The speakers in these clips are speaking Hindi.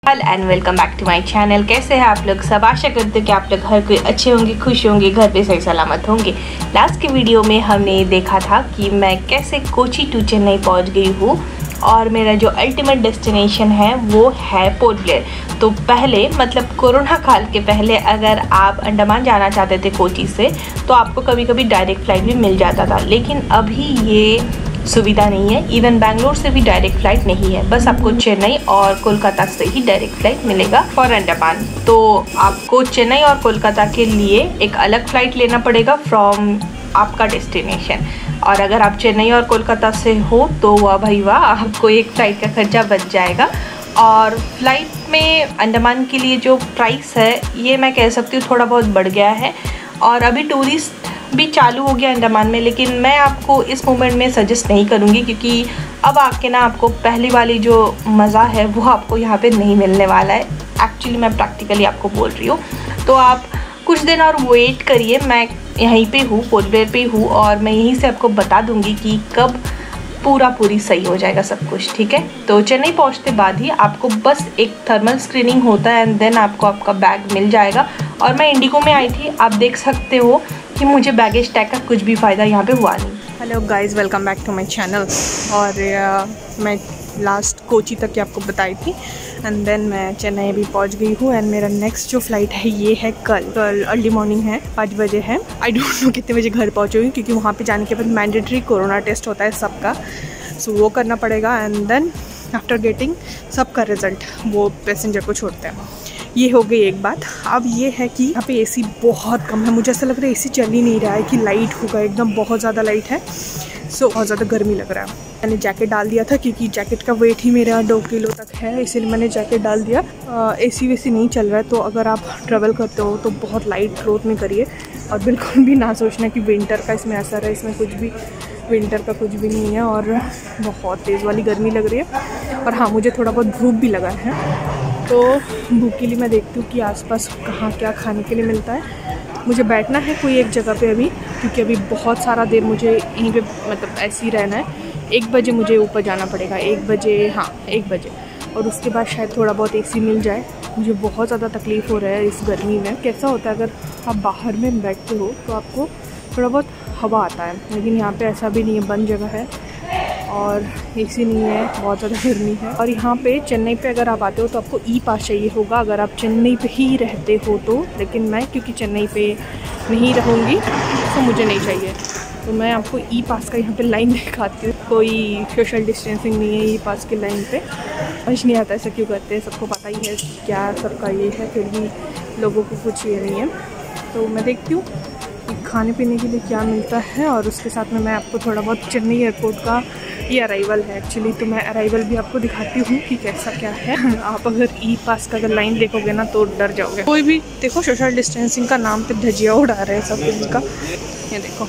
And welcome back to my channel. कैसे हैं आप लोग सब? आशा करते हैं कि आप लोग हर कोई अच्छे होंगे, खुश होंगे, घर पे सही सलामत होंगे। लास्ट के वीडियो में हमने देखा था कि मैं कैसे कोची टू चेन्नई पहुंच गई हूँ और मेरा जो अल्टीमेट डेस्टिनेशन है वो है पोर्ट ब्लेयर। तो पहले मतलब कोरोना काल के पहले अगर आप अंडमान जाना चाहते थे कोची से तो आपको कभी कभी डायरेक्ट फ़्लाइट भी मिल जाता था, लेकिन अभी ये सुविधा नहीं है। इवन बैंगलोर से भी डायरेक्ट फ़्लाइट नहीं है, बस आपको चेन्नई और कोलकाता से ही डायरेक्ट फ़्लाइट मिलेगा फॉर अंडमान। तो आपको चेन्नई और कोलकाता के लिए एक अलग फ़्लाइट लेना पड़ेगा फ्रॉम आपका डेस्टिनेशन। और अगर आप चेन्नई और कोलकाता से हो तो वाह भाई वाह, आपको एक फ़्लाइट का खर्चा बच जाएगा। और फ्लाइट में अंडमान के लिए जो प्राइस है ये मैं कह सकती हूँ थोड़ा बहुत बढ़ गया है। और अभी टूरिस्ट भी चालू हो गया अंडमान में, लेकिन मैं आपको इस मोमेंट में सजेस्ट नहीं करूँगी क्योंकि अब आके ना आपको पहली वाली जो मज़ा है वो आपको यहाँ पे नहीं मिलने वाला है। एक्चुअली मैं प्रैक्टिकली आपको बोल रही हूँ, तो आप कुछ दिन और वेट करिए। मैं यहीं पे हूँ, पोर्ट ब्लेयर पे हूँ, और मैं यहीं से आपको बता दूँगी कि कब पूरी सही हो जाएगा सब कुछ, ठीक है। तो चेन्नई पहुंचते बाद ही आपको बस एक थर्मल स्क्रीनिंग होता है एंड देन आपको आपका बैग मिल जाएगा। और मैं इंडिगो में आई थी, आप देख सकते हो कि मुझे बैगेज टैग का कुछ भी फ़ायदा यहाँ पे हुआ नहीं। Hello guys, welcome back to my channel. और मैं लास्ट कोची तक की आपको बताई थी एंड देन मैं चेन्नई भी पहुंच गई हूँ। एंड मेरा नेक्स्ट जो फ्लाइट है ये है कल अर्ली मॉर्निंग है, 5 बजे है। आई डोंट नो कितने बजे घर पहुँचूँगी क्योंकि वहाँ पे जाने के बाद मैंडेटरी कोरोना टेस्ट होता है सबका, सो वो करना पड़ेगा। एंड देन आफ्टर गेटिंग सबका रिज़ल्ट वो पैसेंजर को छोड़ते हैं। ये हो गई एक बात। अब ये है कि यहाँ पे एसी बहुत कम है, मुझे ऐसा लग रहा है एसी चल ही नहीं रहा है कि लाइट होगा, एकदम बहुत ज़्यादा लाइट है, सो बहुत ज़्यादा गर्मी लग रहा है। मैंने जैकेट डाल दिया था क्योंकि जैकेट का वेट ही मेरा 2 किलो तक है, इसीलिए मैंने जैकेट डाल दिया। एसी वेसी नहीं चल रहा है, तो अगर आप ट्रैवल करते हो तो बहुत लाइट क्लोथ में करिए और बिल्कुल भी ना सोचना कि विंटर का इसमें असर है। इसमें कुछ भी विंटर का कुछ भी नहीं है और बहुत तेज़ वाली गर्मी लग रही है। और हाँ, मुझे थोड़ा बहुत भूख भी लगा है, तो भूख के लिए मैं देखती हूँ कि आसपास कहाँ क्या खाने के लिए मिलता है। मुझे बैठना है कोई एक जगह पे अभी, क्योंकि अभी बहुत सारा देर मुझे यहीं पे मतलब ऐसे ही रहना है। 1 बजे मुझे ऊपर जाना पड़ेगा, 1 बजे, हाँ 1 बजे, और उसके बाद शायद थोड़ा बहुत एसी मिल जाए। मुझे बहुत ज़्यादा तकलीफ़ हो रहा है इस गर्मी में। कैसा होता है अगर आप बाहर में बैठते हो तो आपको थोड़ा बहुत हवा आता है, लेकिन यहाँ पे ऐसा भी नहीं है, बंद जगह है और एसी नहीं है, बहुत ज़्यादा गर्मी है। और यहाँ पे चेन्नई पे अगर आप आते हो तो आपको ई पास चाहिए होगा अगर आप चेन्नई पे ही रहते हो तो, लेकिन मैं क्योंकि चेन्नई पे नहीं रहूँगी तो मुझे नहीं चाहिए। तो मैं आपको ई पास का यहाँ पे लाइन दिखाती हूँ। कोई सोशल डिस्टेंसिंग नहीं है ई पास की लाइन पे, समझ नहीं आता ऐसा क्यों करते हैं, सबको पता ही है क्या सबका ये है, फिर भी लोगों को कुछ ये नहीं है। तो मैं देखती हूँ खाने पीने के लिए क्या मिलता है और उसके साथ में मैं आपको थोड़ा बहुत चेन्नई एयरपोर्ट का, ये अराइवल है एक्चुअली, तो मैं अराइवल भी आपको दिखाती हूँ कि कैसा क्या है। आप अगर ई पास का अगर लाइन देखोगे ना तो डर जाओगे। कोई भी देखो सोशल डिस्टेंसिंग का नाम पे धजिया उड़ा रहे हैं सब इसका, ये देखो।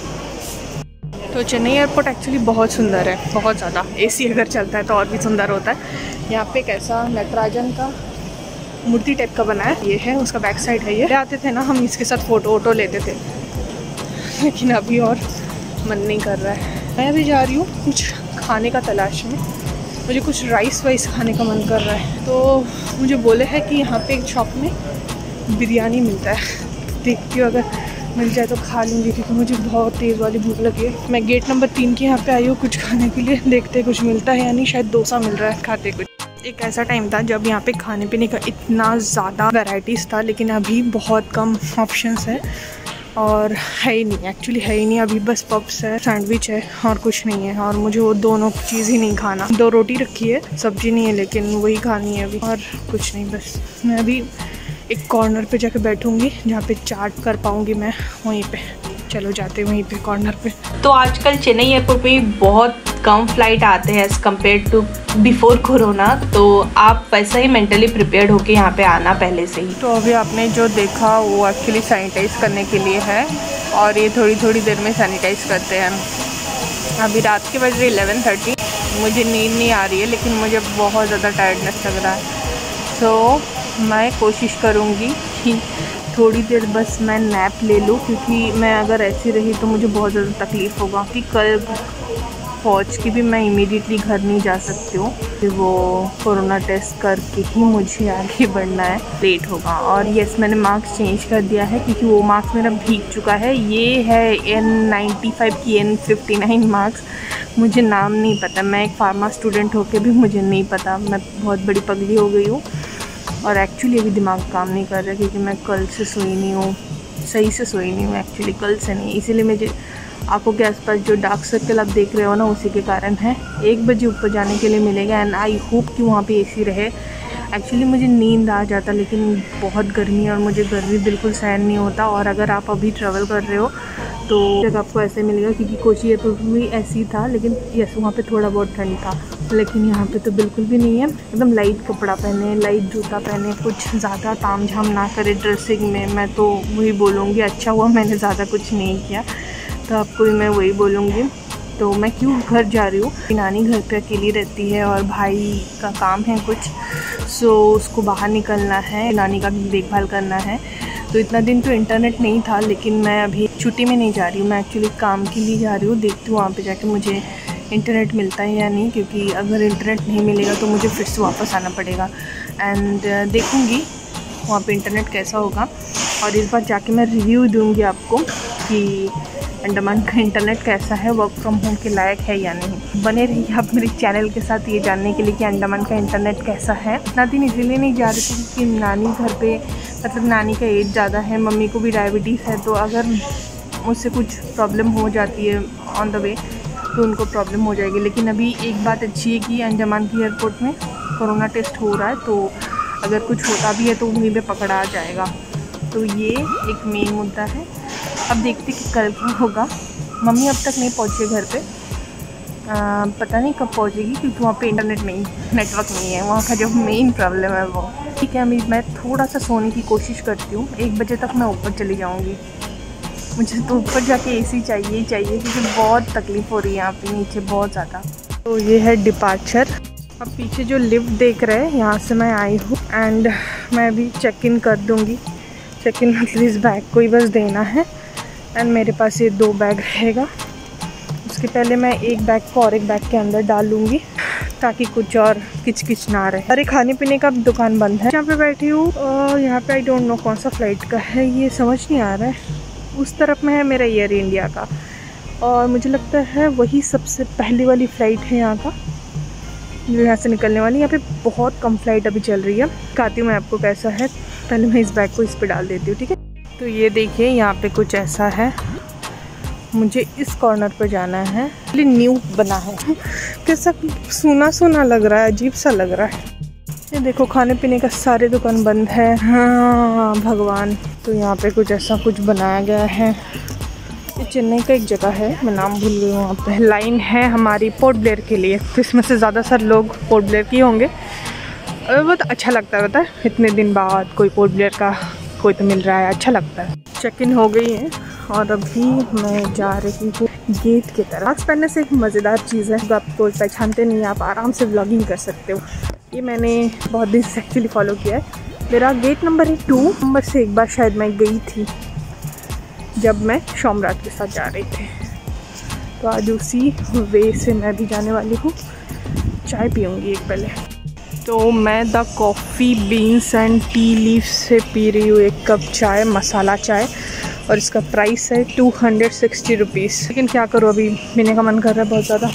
तो चेन्नई एयरपोर्ट एक्चुअली बहुत सुंदर है, बहुत ज़्यादा। एसी अगर चलता है तो और भी सुंदर होता है। यहाँ पे कैसा नटराजन का मूर्ति टाइप का बना है, ये है उसका बैक साइड है। ये आते थे ना हम इसके साथ फ़ोटो वोटो लेते थे, लेकिन अभी और मन नहीं कर रहा है। मैं भी जा रही हूँ कुछ खाने का तलाश में, मुझे कुछ राइस वाइस खाने का मन कर रहा है। तो मुझे बोले हैं कि यहाँ पे एक शॉप में बिरयानी मिलता है, देखती हूँ अगर मिल जाए तो खा लूँगी क्योंकि मुझे बहुत तेज़ वाली भूख लगी है। मैं गेट नंबर 3 के यहाँ पे आई हूँ कुछ खाने के लिए, देखते कुछ मिलता है या नहीं। शायद डोसा मिल रहा है, खाते कुछ। एक ऐसा टाइम था जब यहाँ पे खाने पीने का इतना ज़्यादा वैराइटीज़ था, लेकिन अभी बहुत कम ऑप्शंस है और है ही नहीं, एक्चुअली है ही नहीं। अभी बस पब्स है, सैंडविच है और कुछ नहीं है। और मुझे वो दोनों चीज़ ही नहीं खाना। 2 रोटी रखी है, सब्जी नहीं है, लेकिन वही खानी है अभी, और कुछ नहीं। बस मैं अभी एक कॉर्नर पे जाके बैठूंगी जहाँ पे चाट कर पाऊँगी मैं, वहीं पे। चलो जाते वहीं पे कॉर्नर पे। तो आजकल चेन्नई एयरपोर्ट पे बहुत कम फ्लाइट आते हैं as compare to before corona, तो आप वैसा ही मेंटली प्रिपेयर्ड होके यहाँ पे आना पहले से ही। तो अभी आपने जो देखा वो एक्चुअली सैनिटाइज करने के लिए है और ये थोड़ी देर में सैनिटाइज करते हैं। अभी रात के बज रहे 11:30, मुझे नींद नहीं आ रही है लेकिन मुझे बहुत ज़्यादा टायर्डनेस लग रहा है। तो मैं कोशिश करूँगी कि थोड़ी देर बस मैं नैप ले लूँ, क्योंकि मैं अगर ऐसी रही तो मुझे बहुत ज़्यादा तकलीफ़ होगा। कि कल पहुंच के भी मैं इमीडिएटली घर नहीं जा सकती हूँ, वो कोरोना टेस्ट करके ही मुझे आगे बढ़ना है, लेट होगा। और यस, मैंने मार्क्स चेंज कर दिया है क्योंकि वो मार्क्स मेरा भीग चुका है। ये है N95 की N59 मार्क्स। मुझे नाम नहीं पता, मैं एक फार्मा स्टूडेंट होके भी मुझे नहीं पता, मैं बहुत बड़ी पगली हो गई हूँ। और एक्चुअली अभी दिमाग काम नहीं कर रहा क्योंकि मैं कल से सोई नहीं हूँ, सही से सोई नहीं हूँ एक्चुअली, कल से नहीं। इसीलिए मुझे आंखों के आसपास जो डार्क सर्कल आप देख रहे हो ना, उसी के कारण है। 1 बजे ऊपर जाने के लिए मिलेगा एंड आई होप कि वहाँ पे एसी रहे। एक्चुअली मुझे नींद आ जाता, लेकिन बहुत गर्मी है और मुझे गर्मी बिल्कुल सहन नहीं होता। और अगर आप अभी ट्रैवल कर रहे हो तो जगह आपको ऐसे मिलेगा, क्योंकि कोची एयरपोर्ट भी ऐसी था, लेकिन यस वहाँ पे थोड़ा बहुत ठंड था, लेकिन यहाँ पे तो बिल्कुल भी नहीं है। एकदम लाइट कपड़ा पहने, लाइट जूता पहने, कुछ ज़्यादा ताम झाम ना करे ड्रेसिंग में। मैं तो वही बोलूँगी, अच्छा हुआ मैंने ज़्यादा कुछ नहीं किया, तो आपको भी मैं वही बोलूँगी। तो मैं क्यों घर जा रही हूँ, नानी घर पे अकेली रहती है और भाई का काम है कुछ, सो उसको बाहर निकलना है, नानी का देखभाल करना है। तो इतना दिन तो इंटरनेट नहीं था, लेकिन मैं अभी छुट्टी में नहीं जा रही हूँ, मैं एक्चुअली काम के लिए जा रही हूँ। देखती हूँ वहाँ पे जाके मुझे इंटरनेट मिलता है या नहीं, क्योंकि अगर इंटरनेट नहीं मिलेगा तो मुझे फिर से वापस आना पड़ेगा। एंड देखूँगी वहाँ पे इंटरनेट कैसा होगा, और इस बार जाके मैं रिव्यू दूँगी आपको कि अंडमान का इंटरनेट कैसा है, वर्क फ्रॉम होम के लायक है या नहीं। बने रहिए आप मेरे चैनल के साथ ये जानने के लिए कि अंडमान का इंटरनेट कैसा है। इतना दिन इसीलिए नहीं जा रही थी क्योंकि नानी घर पे, मतलब नानी का एज ज़्यादा है, मम्मी को भी डायबिटीज़ है, तो अगर मुझसे कुछ प्रॉब्लम हो जाती है ऑन द वे तो उनको प्रॉब्लम हो जाएगी। लेकिन अभी एक बात अच्छी है कि अंडमान की एयरपोर्ट में कोरोना टेस्ट हो रहा है, तो अगर कुछ होता भी है तो वहीं पे पकड़ा जाएगा। तो ये एक मेन मुद्दा है। अब देखते कि कल क्या होगा। मम्मी अब तक नहीं पहुँची घर पे, पता नहीं कब पहुँचेगी, क्योंकि वहाँ पे इंटरनेट नहीं, नेटवर्क नहीं है, वहाँ का जो मेन प्रॉब्लम है वो। ठीक है, अभी मैं थोड़ा सा सोने की कोशिश करती हूँ, 1 बजे तक मैं ऊपर चली जाऊँगी। मुझे तो ऊपर जाके एसी चाहिए क्योंकि बहुत तकलीफ़ हो रही है यहाँ पे नीचे बहुत ज़्यादा। तो ये है डिपार्चर। अब पीछे जो लिफ्ट देख रहे हैं, यहाँ से मैं आई हूँ एंड मैं अभी चेक इन कर दूँगी। चेक इन मतलब इस बैग को ही बस देना है एंड मेरे पास ये 2 बैग रहेगा। उसके पहले मैं एक बैग को और एक बैग के अंदर डाल लूँगी ताकि कुछ और किचकिच ना रहे। अरे खाने पीने का दुकान बंद है, यहाँ पे बैठी हूँ। यहाँ पे आई डोंट नो कौन सा फ़्लाइट का है, ये समझ नहीं आ रहा है। उस तरफ में है मेरा एयर इंडिया का, और मुझे लगता है वही सबसे पहली वाली फ़्लाइट है यहाँ का जो यहाँ से निकलने वाली। यहाँ पे बहुत कम फ़्लाइट अभी चल रही है। दिखाती हूँ मैं आपको कैसा है, पहले मैं इस बैग को इस पर डाल देती हूँ, ठीक है। तो ये देखिए यहाँ पे कुछ ऐसा है, मुझे इस कॉर्नर पर जाना है। न्यू बना है, कैसा सूना सूना लग रहा है, अजीब सा लग रहा है। ये देखो खाने पीने का सारे दुकान बंद है। हाँ भगवान, तो यहाँ पे कुछ ऐसा कुछ बनाया गया है। ये चेन्नई का एक जगह है, मैं नाम भूल गई हूँ। वहाँ पे लाइन है हमारी पोर्ट ब्लेयर के लिए, तो इसमें से ज़्यादातर लोग पोर्ट ब्लेयर के होंगे। बहुत अच्छा लगता है, पता है, इतने दिन बाद कोई पोर्ट ब्लेयर का कोई तो मिल रहा है, अच्छा लगता है। चेक इन हो गई है और अभी मैं जा रही हूँ गेट की तरफ। मास्क पहनने से एक मज़ेदार चीज़ है, आप कोई पहचानते नहीं, आप आराम से व्लॉगिंग कर सकते हो। ये मैंने बहुत दिन से एक्चुअली फॉलो किया है। मेरा गेट नंबर है 2 नंबर से एक बार शायद मैं गई थी जब मैं शोमराज के साथ जा रही थी, तो आज उसी वे से मैं भी जाने वाली हूँ। चाय पीऊँगी एक पहले। तो मैं the coffee beans and T leaf से पी रही हूँ 1 कप चाय, मसाला चाय, और इसका प्राइस है 260 रुपीज़। लेकिन क्या करूँ, अभी पीने का मन कर रहा है बहुत ज़्यादा,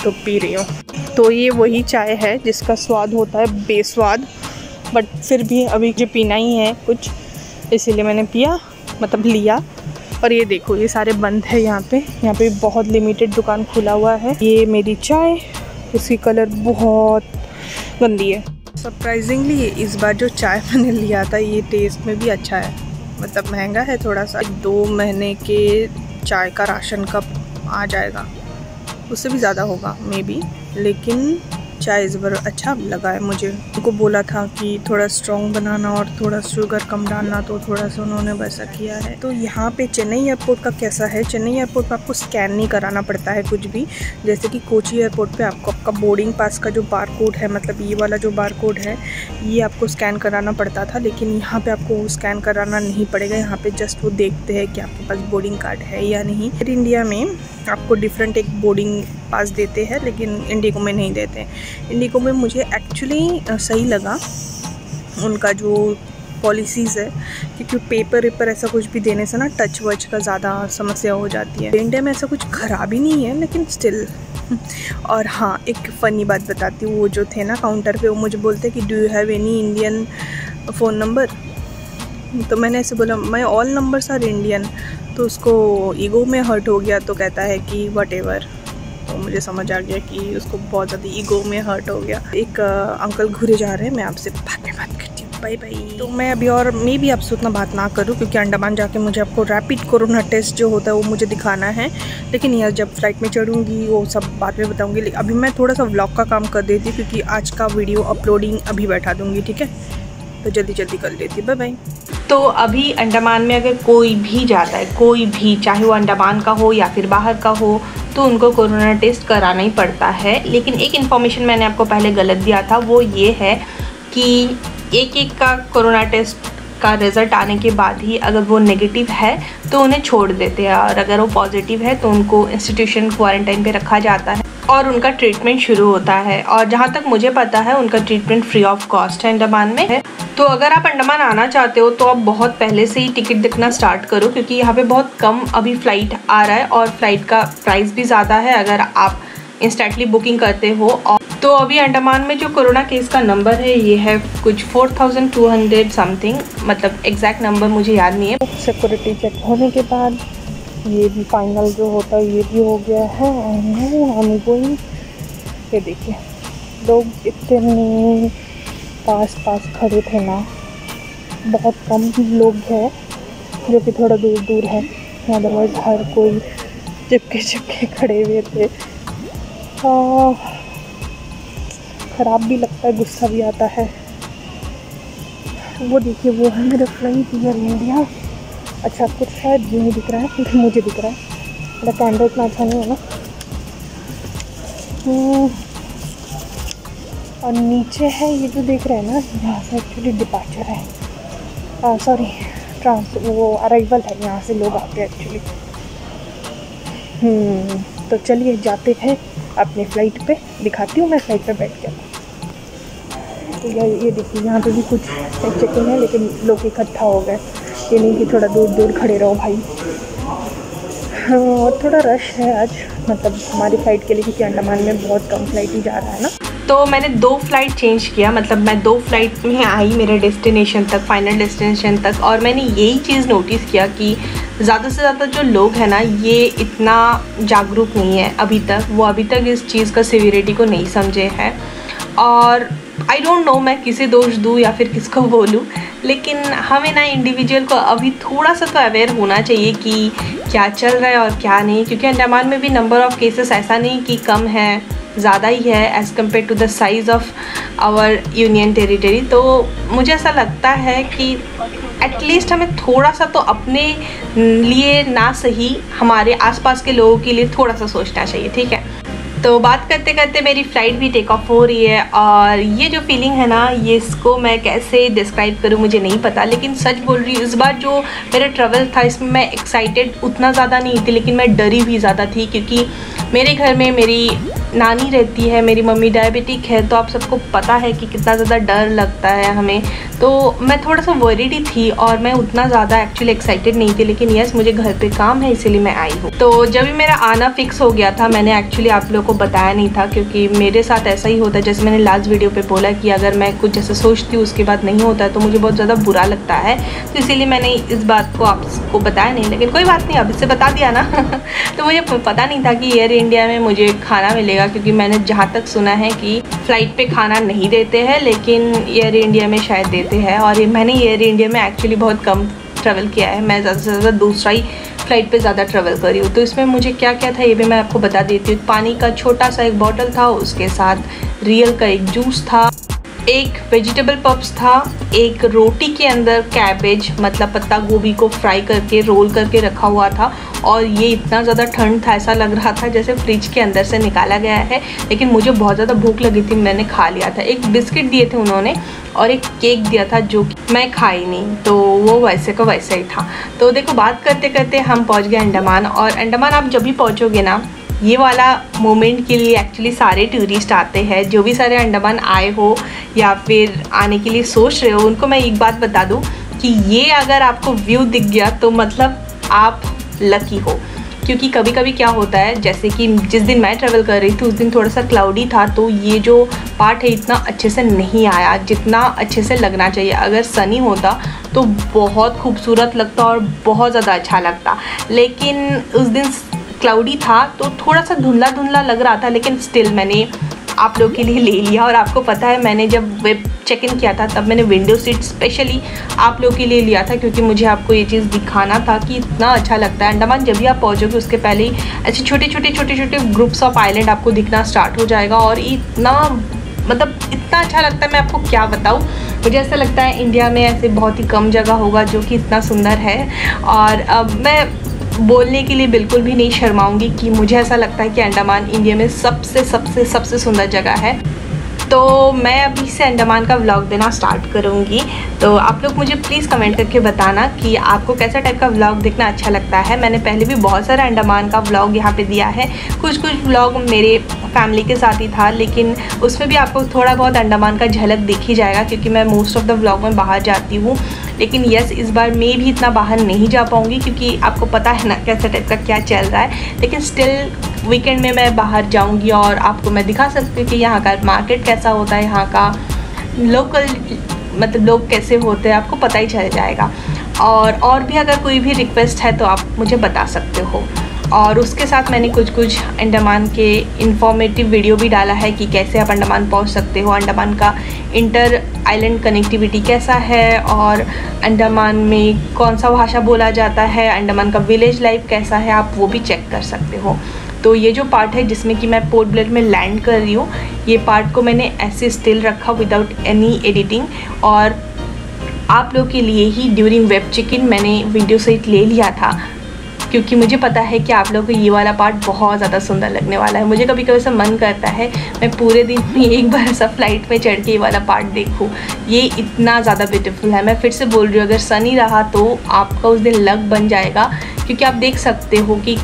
तो पी रही हूँ। तो ये वही चाय है जिसका स्वाद होता है बेस्वाद, बट फिर भी अभी मुझे पीना ही है कुछ, इसीलिए मैंने पिया, मतलब लिया। और ये देखो ये सारे बंद है यहाँ पे बहुत लिमिटेड दुकान खुला हुआ है। ये मेरी चाय, उसकी कलर बहुत गंदी है। सरप्राइजिंगली इस बार जो चाय मैंने लिया था ये टेस्ट में भी अच्छा है, मतलब महंगा है थोड़ा सा, 2 महीने के चाय का राशन कप आ जाएगा, उससे भी ज़्यादा होगा मे बी, लेकिन चाय इस बार अच्छा लगा है मुझे। उनको बोला था कि थोड़ा स्ट्रॉन्ग बनाना और थोड़ा शुगर कम डालना, तो थोड़ा सा उन्होंने वैसा किया है। तो यहाँ पे चेन्नई एयरपोर्ट का कैसा है, चेन्नई एयरपोर्ट पे आपको स्कैन नहीं कराना पड़ता है कुछ भी, जैसे कि कोची एयरपोर्ट पे आपको आपका बोर्डिंग पास का जो बार कोड है, मतलब ये वाला जो बार कोड है ये आपको स्कैन कराना पड़ता था, लेकिन यहाँ पर आपको स्कैन कराना नहीं पड़ेगा। यहाँ पर जस्ट वो देखते हैं कि आपके पास बोर्डिंग कार्ड है या नहीं। एयर इंडिया में आपको डिफरेंट एक बोर्डिंग पास देते हैं, लेकिन इंडिगो में नहीं देते हैं। इंडिगो में मुझे एक्चुअली सही लगा उनका जो पॉलिसीज़ है, क्योंकि पेपर वेपर ऐसा कुछ भी देने से ना टच वच का ज़्यादा समस्या हो जाती है। इंडिया में ऐसा कुछ ख़राब ही नहीं है, लेकिन स्टिल। और हाँ, एक फ़नी बात बताती हूँ, वो जो थे ना काउंटर पे, वो मुझे बोलते कि do you have any Indian phone number. तो मैंने ऐसे बोला my all numbers are Indian. तो उसको ईगो में हर्ट हो गया, तो कहता है कि वट एवर। तो मुझे समझ आ गया कि उसको बहुत ज़्यादा ईगो में हर्ट हो गया। एक अंकल घूरे जा रहे हैं, मैं आपसे बाद में बात करती हूँ, बाय बाय। तो मैं अभी और मैं भी आपसे उतना बात ना करूँ, क्योंकि अंडमान जाके मुझे आपको रैपिड कोरोना टेस्ट जो होता है वो मुझे दिखाना है। लेकिन यार जब फ्लाइट में चढ़ूँगी वो सब बाद में बताऊँगी। लेकिन अभी मैं थोड़ा सा व्लॉग का काम कर देती, क्योंकि आज का वीडियो अपलोडिंग अभी बैठा दूँगी, ठीक है। तो जल्दी जल्दी कर लेती, बाय बाय। तो अभी अंडमान में अगर कोई भी जाता है, कोई भी, चाहे वो अंडमान का हो या फिर बाहर का हो, तो उनको कोरोना टेस्ट कराना ही पड़ता है। लेकिन एक इन्फॉर्मेशन मैंने आपको पहले गलत दिया था, वो ये है कि एक का कोरोना टेस्ट का रिज़ल्ट आने के बाद ही अगर वो नेगेटिव है तो उन्हें छोड़ देते हैं, और अगर वो पॉजिटिव है तो उनको इंस्टीट्यूशन क्वारंटाइन पे रखा जाता है और उनका ट्रीटमेंट शुरू होता है। और जहाँ तक मुझे पता है उनका ट्रीटमेंट फ्री ऑफ कॉस्ट है अंडमान में है। तो अगर आप अंडमान आना चाहते हो तो आप बहुत पहले से ही टिकट देखना स्टार्ट करो, क्योंकि यहाँ पे बहुत कम अभी फ़्लाइट आ रहा है और फ्लाइट का प्राइस भी ज़्यादा है अगर आप इंस्टेंटली बुकिंग करते हो। और तो अभी अंडमान में जो कोरोना केस का नंबर है ये है कुछ 4200 समथिंग, मतलब एग्जैक्ट नंबर मुझे याद नहीं है। सिक्योरिटी चेक होने के बाद ये भी फाइनल जो होता है ये भी हो गया है। हम गोइंग, ये देखिए लोग इतने पास खड़े थे ना, बहुत कम लोग हैं जो कि थोड़ा दूर दूर है, अदरवाइज हर कोई चिपके खड़े हुए थे। ख़राब भी लगता है, गुस्सा भी आता है। वो देखिए वो है मेरा फ्लाइट एयर इंडिया। अच्छा कुछ शायद नहीं दिख रहा है, लेकिन मुझे दिख रहा है। मेरा कैमरा इतना अच्छा नहीं है ना। और नीचे है ये जो देख रहे हैं ना, यहाँ से एक्चुअली डिपार्चर है, सॉरी वो अराइवल है, यहाँ से लोग आते हैं एक्चुअली। तो चलिए जाते हैं अपने फ़्लाइट पे, दिखाती हूँ मैं फ़्लाइट पे बैठ कर। तो ये देखिए यहाँ पे भी कुछ चेकिंग है, लेकिन लोग इकट्ठा हो गए, ये नहीं कि थोड़ा दूर दूर खड़े रहो भाई। और थोड़ा रश है आज, मतलब हमारी फ़्लाइट के लिए, क्योंकि अंडमान में बहुत कम फ़्लाइट ही जा रहा है ना। तो मैंने 2 फ्लाइट चेंज किया, मतलब मैं 2 फ्लाइट में आई मेरे डेस्टिनेशन तक, फाइनल डेस्टिनेशन तक। और मैंने यही चीज़ नोटिस किया कि ज़्यादा से ज़्यादा जो लोग हैं ना ये इतना जागरूक नहीं है अभी तक, वो अभी तक इस चीज़ का सिवियरिटी को नहीं समझे हैं। और आई डोंट नो मैं किसे दोष दूँ या फिर किसको बोलूँ, लेकिन हमें ना इंडिविजुअल को अभी थोड़ा सा तो अवेयर होना चाहिए कि क्या चल रहा है और क्या नहीं। क्योंकि अंडमान में भी नंबर ऑफ़ केसेस ऐसा नहीं कि कम है, ज़्यादा ही है as compare to the size of our union territory. तो मुझे ऐसा लगता है कि एटलीस्ट हमें थोड़ा सा तो अपने लिए ना सही, हमारे आसपास के लोगों के लिए थोड़ा सा सोचना चाहिए, ठीक है। तो बात करते करते मेरी फ़्लाइट भी टेक ऑफ हो रही है, और ये जो फीलिंग है ना, ये इसको मैं कैसे डिस्क्राइब करूँ मुझे नहीं पता। लेकिन सच बोल रही हूँ, इस बार जो मेरा ट्रैवल था इसमें मैं एक्साइटेड उतना ज़्यादा नहीं थी, लेकिन मैं डरी भी ज़्यादा थी। क्योंकि मेरे घर में मेरी नानी रहती है, मेरी मम्मी डायबिटिक है, तो आप सबको पता है कि कितना ज़्यादा डर लगता है हमें। तो मैं थोड़ा सा वरीड ही थी, और मैं उतना ज़्यादा एक्चुअली एक्साइटेड नहीं थी। लेकिन यस, मुझे घर पे काम है इसीलिए मैं आई हूँ। तो जब भी मेरा आना फिक्स हो गया था, मैंने एक्चुअली आप लोगों को बताया नहीं था, क्योंकि मेरे साथ ऐसा ही होता है, जैसे मैंने लास्ट वीडियो पे बोला कि अगर मैं कुछ जैसा सोचती हूँ उसके बाद नहीं होता है तो मुझे बहुत ज़्यादा बुरा लगता है। तो इसीलिए मैंने इस बात को आपको बताया नहीं, लेकिन कोई बात नहीं, अब इससे बता दिया ना। तो मुझे पता नहीं था कि एयर इंडिया में मुझे खाना मिलेगा, क्योंकि मैंने जहाँ तक सुना है कि फ़्लाइट पे खाना नहीं देते हैं, लेकिन एयर इंडिया में शायद देते हैं। और मैंने एयर इंडिया में एक्चुअली बहुत कम ट्रैवल किया है, मैं ज़्यादा से ज़्यादा दूसरा ही फ़्लाइट पे ज़्यादा ट्रैवल करी हूँ। तो इसमें मुझे क्या क्या था ये भी मैं आपको बता देती हूँ। पानी का छोटा सा एक बॉटल था, उसके साथ रियल का एक जूस था, एक वेजिटेबल पफ्स था, एक रोटी के अंदर कैबेज मतलब पत्ता गोभी को फ्राई करके रोल करके रखा हुआ था, और ये इतना ज़्यादा ठंड था ऐसा लग रहा था जैसे फ्रिज के अंदर से निकाला गया है, लेकिन मुझे बहुत ज़्यादा भूख लगी थी, मैंने खा लिया था। एक बिस्किट दिए थे उन्होंने और एक केक दिया था जो कि मैं खाई नहीं, तो वो वैसे का वैसा ही था। तो देखो बात करते करते हम पहुँच गए अंडमान, और अंडमान आप जब भी पहुँचोगे ना, ये वाला मोमेंट के लिए एक्चुअली सारे टूरिस्ट आते हैं। जो भी सारे अंडमान आए हो या फिर आने के लिए सोच रहे हो, उनको मैं एक बात बता दूं कि ये अगर आपको व्यू दिख गया तो मतलब आप लकी हो, क्योंकि कभी कभी क्या होता है, जैसे कि जिस दिन मैं ट्रैवल कर रही थी उस दिन थोड़ा सा क्लाउडी था, तो ये जो पार्ट है इतना अच्छे से नहीं आया जितना अच्छे से लगना चाहिए। अगर सनी होता तो बहुत खूबसूरत लगता और बहुत ज़्यादा अच्छा लगता, लेकिन उस दिन क्लाउडी था तो थोड़ा सा धुंधला धुंधला लग रहा था, लेकिन स्टिल मैंने आप लोग के लिए ले लिया। और आपको पता है मैंने जब वेब चेक इन किया था तब मैंने विंडो सीट स्पेशली आप लोग के लिए लिया था, क्योंकि मुझे आपको ये चीज़ दिखाना था कि इतना अच्छा लगता है अंडमान। जब भी आप पहुँचोगे उसके पहले ही ऐसे छोटे छोटे ग्रुप्स ऑफ आइलैंड आपको दिखना स्टार्ट हो जाएगा, और इतना मतलब इतना अच्छा लगता है, मैं आपको क्या बताऊँ। मुझे ऐसा लगता है इंडिया में ऐसे बहुत ही कम जगह होगा जो कि इतना सुंदर है, और अब मैं बोलने के लिए बिल्कुल भी नहीं शर्माऊंगी कि मुझे ऐसा लगता है कि अंडमान इंडिया में सबसे सुंदर जगह है। तो मैं अभी से अंडमान का व्लॉग देना स्टार्ट करूँगी, तो आप लोग मुझे प्लीज़ कमेंट करके बताना कि आपको कैसा टाइप का व्लॉग देखना अच्छा लगता है। मैंने पहले भी बहुत सारा अंडमान का व्लॉग यहाँ पे दिया है, कुछ व्लॉग मेरे फैमिली के साथ ही था, लेकिन उसमें भी आपको थोड़ा बहुत अंडमान का झलक दिख ही जाएगा, क्योंकि मैं मोस्ट ऑफ द व्लॉग में बाहर जाती हूँ। लेकिन यस, इस बार मैं भी इतना बाहर नहीं जा पाऊँगी, क्योंकि आपको पता है ना कैसा टाइप का क्या चल रहा है, लेकिन स्टिल वीकेंड में मैं बाहर जाऊंगी और आपको मैं दिखा सकती हूँ कि यहाँ का मार्केट कैसा होता है, यहाँ का लोकल मतलब लोग कैसे होते हैं, आपको पता ही चल जाएगा। और भी अगर कोई भी रिक्वेस्ट है तो आप मुझे बता सकते हो। और उसके साथ मैंने कुछ अंडमान के इंफॉर्मेटिव वीडियो भी डाला है कि कैसे आप अंडमान पहुंच सकते हो, अंडमान का इंटर आइलैंड कनेक्टिविटी कैसा है, और अंडमान में कौन सा भाषा बोला जाता है, अंडमान का विलेज लाइफ कैसा है, आप वो भी चेक कर सकते हो। तो ये जो पार्ट है जिसमें कि मैं पोर्ट ब्लेयर में लैंड कर रही हूँ, ये पार्ट को मैंने ऐसे स्टिल रखा विदाउट एनी एडिटिंग, और आप लोग के लिए ही ड्यूरिंग वेब चेक इन मैंने वीडियो सहित ले लिया था, क्योंकि मुझे पता है कि आप लोगों को ये वाला पार्ट बहुत ज़्यादा सुंदर लगने वाला है। मुझे कभी कभी ऐसा मन करता है मैं पूरे दिन में एक बार ऐसा फ्लाइट में चढ़ के ये वाला पार्ट देखूँ, ये इतना ज़्यादा ब्यूटीफुल है। मैं फिर से बोल रही हूँ, अगर सनी रहा तो आपका उस दिन लक बन जाएगा, क्योंकि आप देख सकते हो कि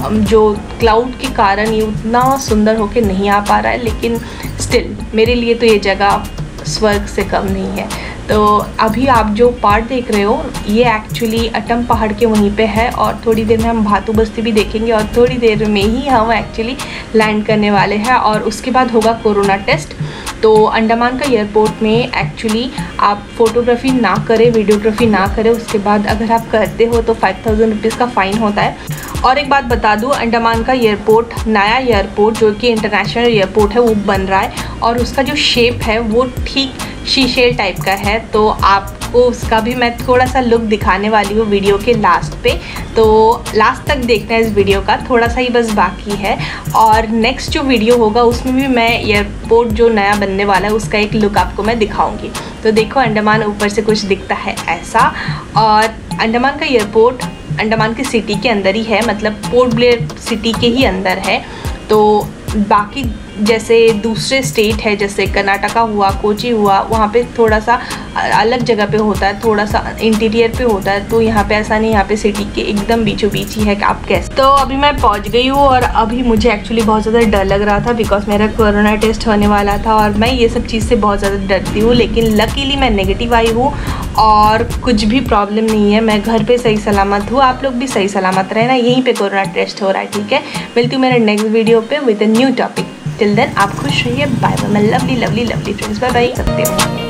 जो क्लाउड के कारण ये उतना सुंदर होके नहीं आ पा रहा है, लेकिन स्टिल मेरे लिए तो ये जगह स्वर्ग से कम नहीं है। तो अभी आप जो पार्ट देख रहे हो ये एक्चुअली अटम पहाड़ के वहीं पे है, और थोड़ी देर में हम भातू बस्ती भी देखेंगे, और थोड़ी देर में ही हम एक्चुअली लैंड करने वाले हैं, और उसके बाद होगा कोरोना टेस्ट। तो अंडमान का एयरपोर्ट में एक्चुअली आप फोटोग्राफी ना करें, वीडियोग्राफी ना करें, उसके बाद अगर आप करते हो तो 5000 रुपीज़ का फ़ाइन होता है। और एक बात बता दूं, अंडमान का एयरपोर्ट नया एयरपोर्ट जो कि इंटरनेशनल एयरपोर्ट है वो बन रहा है, और उसका जो शेप है वो ठीक शीशे टाइप का है। तो आपको उसका भी मैं थोड़ा सा लुक दिखाने वाली हूँ वीडियो के लास्ट पे, तो लास्ट तक देखना है इस वीडियो का, थोड़ा सा ही बस बाकी है। और नेक्स्ट जो वीडियो होगा उसमें भी मैं एयरपोर्ट जो नया बनने वाला है उसका एक लुक आपको मैं दिखाऊंगी। तो देखो अंडमान ऊपर से कुछ दिखता है ऐसा, और अंडमान का एयरपोर्ट अंडमान की सिटी के अंदर ही है, मतलब पोर्ट ब्लेयर सिटी के ही अंदर है। तो बाकी जैसे दूसरे स्टेट है जैसे कर्नाटका हुआ, कोची हुआ, वहाँ पे थोड़ा सा अलग जगह पे होता है, थोड़ा सा इंटीरियर पे होता है। तो यहाँ पे ऐसा नहीं, यहाँ पे सिटी के एकदम बीचों बीच ही है कि आप कैसे। तो अभी मैं पहुँच गई हूँ, और अभी मुझे एक्चुअली बहुत ज़्यादा डर लग रहा था बिकॉज मेरा कोरोना टेस्ट होने वाला था, और मैं ये सब चीज़ से बहुत ज़्यादा डरती हूँ, लेकिन लकीली मैं नेगेटिव आई हूँ और कुछ भी प्रॉब्लम नहीं है, मैं घर पे सही सलामत हूँ। आप लोग भी सही सलामत रहना, यहीं पे कोरोना टेस्ट हो रहा है, ठीक है। मिलती हूँ मेरे नेक्स्ट वीडियो पे with a new topic. Till then आप खुश रहिए, बाय बाय। मैं लवली फ्रेंड्स, बाय बाय सकते हो।